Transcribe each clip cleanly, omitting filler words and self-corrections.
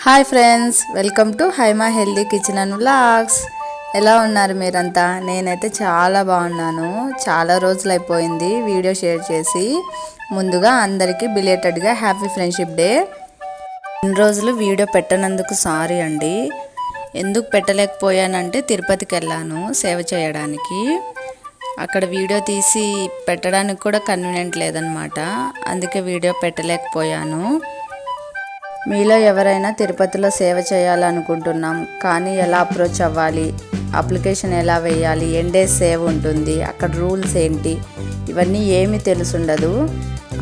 Hi friends, welcome to Haima healthy kitchen and vlogs. ఎలా ఉన్నారు మీరంతా? నేనైతే చాలా బాగున్నాను. చాలా రోజులు అయిపోయింది వీడియో షేర్ చేసి. ముందుగా అందరికీ బిలేటెడ్గా హ్యాపీ ఫ్రెండ్షిప్ డే. ఇన్ని రోజులు వీడియో పెట్టనందుకు సారీ అండి. ఎందుకు పెట్టలేకపోయానంటే తిరుపతికి వెళ్ళాను సేవ చేయడానికి. అక్కడ వీడియో తీసి పెట్టడానికి కూడా కన్వీనియంట్ లేదనమాట. అందుకే వీడియో పెట్టలేకపోయాను. మీలో ఎవరైనా తిరుపతిలో సేవ చేయాలనుకుంటున్నాం కానీ ఎలా అప్రోచ్ అవ్వాలి, అప్లికేషన్ ఎలా వేయాలి, డేస్ సేవ ఉంటుంది, అక్కడ రూల్స్ ఏంటి, ఇవన్నీ ఏమీ తెలుసుండదు.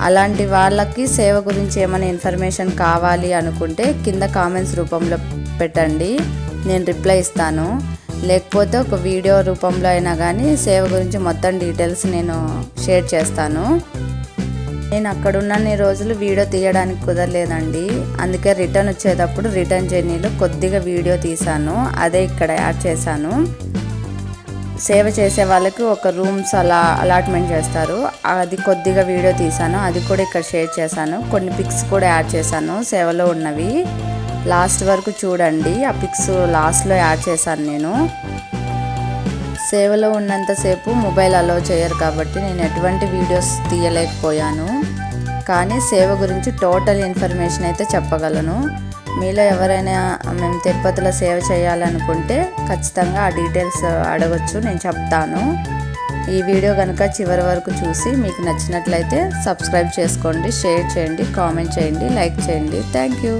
అలాంటి వాళ్ళకి సేవ గురించి ఏమైనా ఇన్ఫర్మేషన్ కావాలి అనుకుంటే కింద కామెంట్స్ రూపంలో పెట్టండి, నేను రిప్లై ఇస్తాను. లేకపోతే ఒక వీడియో రూపంలో అయినా కానీ సేవ గురించి మొత్తం డీటెయిల్స్ నేను షేర్ చేస్తాను. నేను అక్కడ ఉన్నన్ని రోజులు వీడియో తీయడానికి కుదరలేదండి. అందుకే రిటర్న్ వచ్చేటప్పుడు రిటర్న్ జర్నీలో కొద్దిగా వీడియో తీశాను, అదే ఇక్కడ యాడ్ చేశాను. సేవ చేసే వాళ్ళకి ఒక రూమ్స్ అలా అలాట్మెంట్ చేస్తారు, అది కొద్దిగా వీడియో తీశాను, అది కూడా ఇక్కడ షేర్ చేశాను. కొన్ని పిక్స్ కూడా యాడ్ చేశాను సేవలో ఉన్నవి. లాస్ట్ వరకు చూడండి, ఆ పిక్స్ లాస్ట్లో యాడ్ చేశాను. నేను సేవలో ఉన్నంతసేపు మొబైల్ అలో చేయరు కాబట్టి నేను ఎటువంటి వీడియోస్ తీయలేకపోయాను. కానీ సేవ గురించి టోటల్ ఇన్ఫర్మేషన్ అయితే చెప్పగలను. మీలో ఎవరైనా మేము తిరుపతిలో సేవ చేయాలనుకుంటే ఖచ్చితంగా ఆ డీటెయిల్స్ అడగచ్చు, నేను చెప్తాను. ఈ వీడియో కనుక చివరి వరకు చూసి మీకు నచ్చినట్లయితే సబ్స్క్రైబ్ చేసుకోండి, షేర్ చేయండి, కామెంట్ చేయండి, లైక్ చేయండి. Thank you.